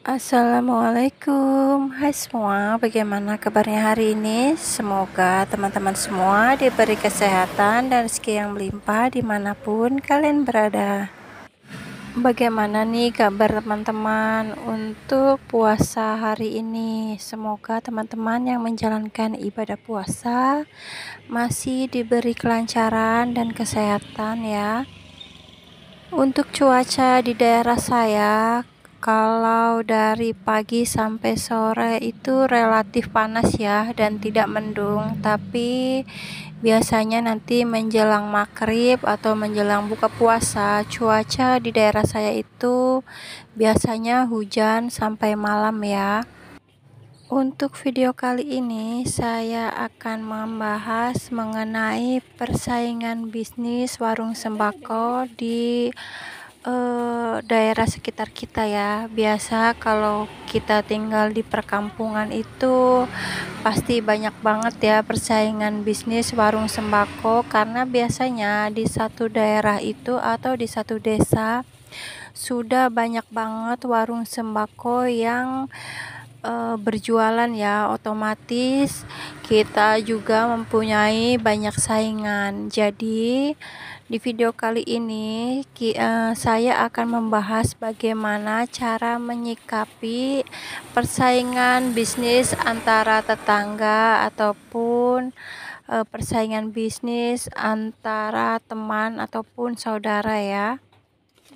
Assalamualaikum. Hai semua, bagaimana kabarnya hari ini? Semoga teman-teman semua diberi kesehatan dan rezeki yang melimpah dimanapun kalian berada. Bagaimana nih kabar teman-teman untuk puasa hari ini? Semoga teman-teman yang menjalankan ibadah puasa masih diberi kelancaran dan kesehatan ya. Untuk cuaca di daerah saya, kalau dari pagi sampai sore itu relatif panas ya dan tidak mendung, tapi biasanya nanti menjelang maghrib atau menjelang buka puasa, cuaca di daerah saya itu biasanya hujan sampai malam ya. Untuk video kali ini saya akan membahas mengenai persaingan bisnis warung sembako di daerah sekitar kita ya. Biasa kalau kita tinggal di perkampungan itu pasti banyak banget ya persaingan bisnis warung sembako, karena biasanya di satu daerah itu atau di satu desa sudah banyak banget warung sembako yang berjualan ya, otomatis kita juga mempunyai banyak saingan. Jadi di video kali ini saya akan membahas bagaimana cara menyikapi persaingan bisnis antara tetangga ataupun persaingan bisnis antara teman ataupun saudara ya.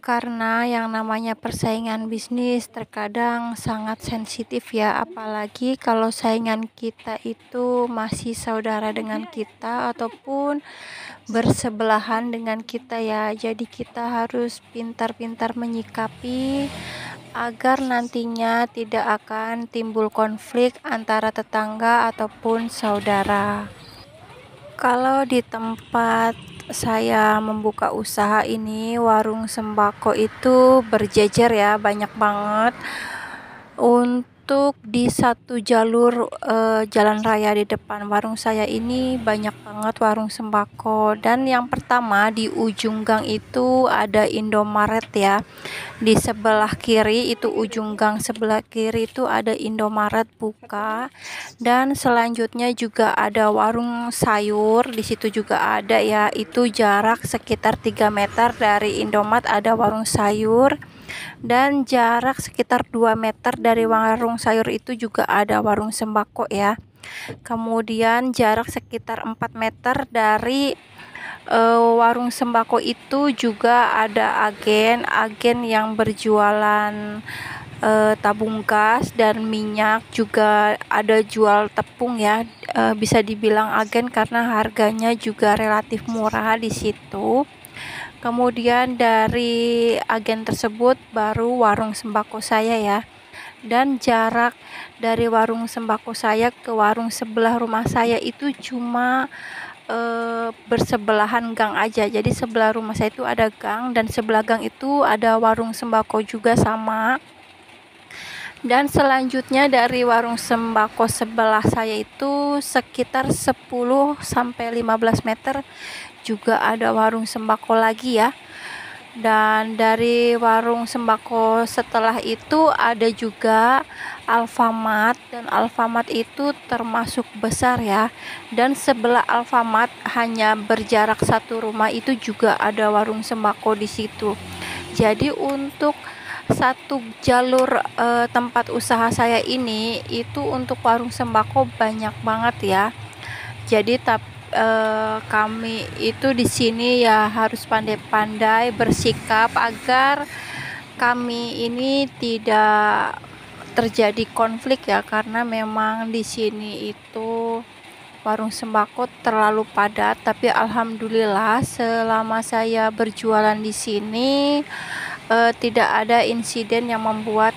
Karena yang namanya persaingan bisnis terkadang sangat sensitif ya, apalagi kalau saingan kita itu masih saudara dengan kita ataupun bersebelahan dengan kita ya. Jadi kita harus pintar-pintar menyikapi agar nantinya tidak akan timbul konflik antara tetangga ataupun saudara. Kalau di tempat saya membuka usaha ini, warung sembako itu berjejer ya, banyak banget. Untuk di satu jalur jalan raya di depan warung saya ini banyak banget warung sembako, dan yang pertama di ujung gang itu ada Indomaret ya. Di sebelah kiri itu, ujung gang sebelah kiri itu ada Indomaret buka, dan selanjutnya juga ada warung sayur. Di situ juga ada ya, itu jarak sekitar 3 meter dari Indomaret ada warung sayur, dan jarak sekitar 2 meter dari warung sayur itu juga ada warung sembako ya. Kemudian jarak sekitar 4 meter dari warung sembako itu juga ada agen yang berjualan tabung gas dan minyak, juga ada jual tepung ya. Bisa dibilang agen karena harganya juga relatif murah di situ. Kemudian dari agen tersebut baru warung sembako saya ya. Dan jarak dari warung sembako saya ke warung sebelah rumah saya itu cuma bersebelahan gang aja. Jadi sebelah rumah saya itu ada gang, dan sebelah gang itu ada warung sembako juga sama. Dan selanjutnya dari warung sembako sebelah saya itu sekitar 10 sampai 15 meter juga ada warung sembako lagi ya. Dan dari warung sembako setelah itu ada juga Alfamart, dan Alfamart itu termasuk besar ya. Dan sebelah Alfamart hanya berjarak satu rumah itu juga ada warung sembako di situ. Jadi untuk satu jalur tempat usaha saya ini itu untuk warung sembako banyak banget ya. Jadi kami itu di sini ya harus pandai-pandai bersikap agar kami ini tidak terjadi konflik ya, karena memang di sini itu warung sembako terlalu padat. Tapi alhamdulillah selama saya berjualan di sini tidak ada insiden yang membuat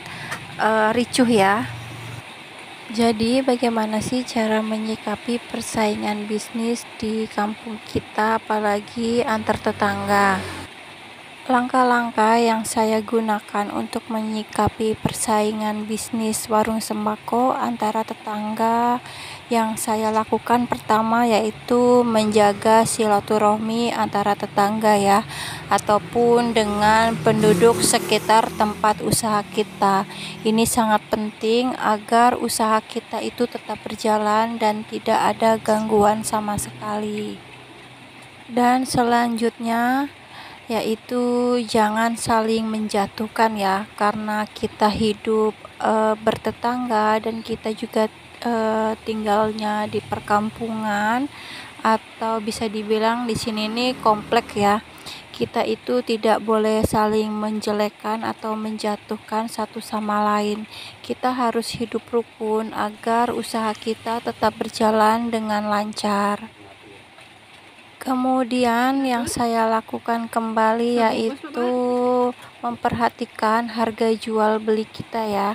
ricuh ya. Jadi bagaimana sih cara menyikapi persaingan bisnis di kampung kita, apalagi antar tetangga? Langkah-langkah yang saya gunakan untuk menyikapi persaingan bisnis warung sembako antara tetangga yang saya lakukan pertama yaitu menjaga silaturahmi antara tetangga ya, ataupun dengan penduduk sekitar tempat usaha kita. Ini sangat penting agar usaha kita itu tetap berjalan dan tidak ada gangguan sama sekali. Dan selanjutnya yaitu jangan saling menjatuhkan ya, karena kita hidup bertetangga dan kita juga tinggalnya di perkampungan, atau bisa dibilang di sini nih komplek ya. Kita itu tidak boleh saling menjelekkan atau menjatuhkan satu sama lain. Kita harus hidup rukun agar usaha kita tetap berjalan dengan lancar. Kemudian yang saya lakukan kembali yaitu memperhatikan harga jual beli kita ya.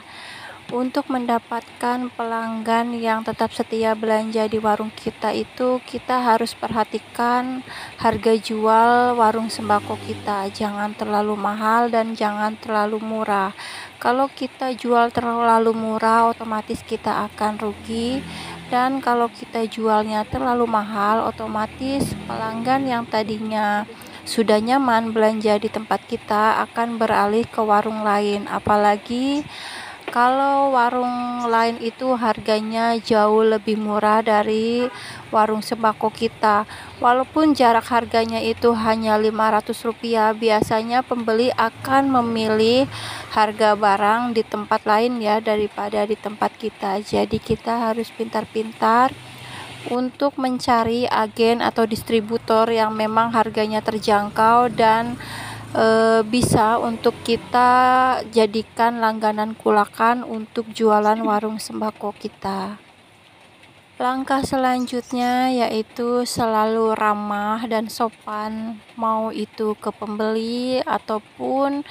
Untuk mendapatkan pelanggan yang tetap setia belanja di warung kita itu, kita harus perhatikan harga jual warung sembako kita. Jangan terlalu mahal dan jangan terlalu murah. Kalau kita jual terlalu murah, otomatis kita akan rugi. Dan kalau kita jualnya terlalu mahal, otomatis pelanggan yang tadinya sudah nyaman belanja di tempat kita akan beralih ke warung lain. Apalagi kalau warung lain itu harganya jauh lebih murah dari warung sembako kita. Walaupun jarak harganya itu hanya Rp500, biasanya pembeli akan memilih harga barang di tempat lain ya daripada di tempat kita. Jadi kita harus pintar-pintar untuk mencari agen atau distributor yang memang harganya terjangkau dan bisa untuk kita jadikan langganan kulakan untuk jualan warung sembako kita. Langkah selanjutnya yaitu selalu ramah dan sopan, mau itu ke pembeli ataupun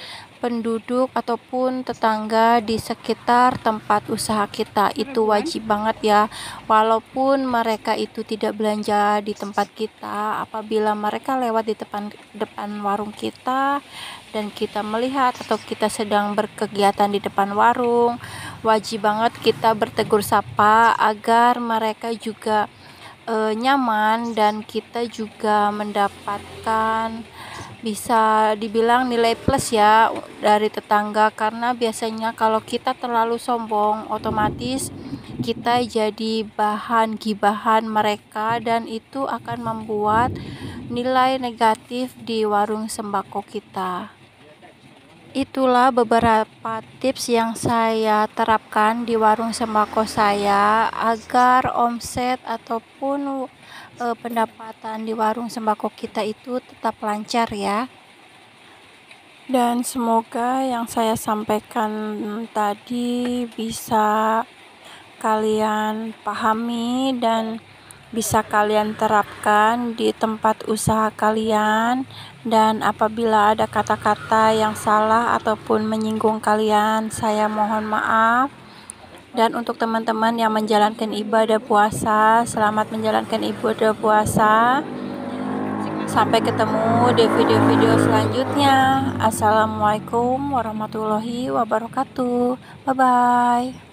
penduduk ataupun tetangga di sekitar tempat usaha kita. Itu wajib banget ya, walaupun mereka itu tidak belanja di tempat kita, apabila mereka lewat di depan warung kita dan kita melihat atau kita sedang berkegiatan di depan warung, wajib banget kita bertegur sapa agar mereka juga nyaman dan kita juga mendapatkan bisa dibilang nilai plus ya dari tetangga. Karena biasanya kalau kita terlalu sombong, otomatis kita jadi bahan gibahan mereka dan itu akan membuat nilai negatif di warung sembako kita. Itulah beberapa tips yang saya terapkan di warung sembako saya agar omset ataupun pendapatan di warung sembako kita itu tetap lancar ya. Dan semoga yang saya sampaikan tadi bisa kalian pahami dan bisa kalian terapkan di tempat usaha kalian. Dan apabila ada kata-kata yang salah ataupun menyinggung kalian, saya mohon maaf. Dan untuk teman-teman yang menjalankan ibadah puasa, selamat menjalankan ibadah puasa. Sampai ketemu di video-video selanjutnya. Assalamualaikum warahmatullahi wabarakatuh. Bye-bye.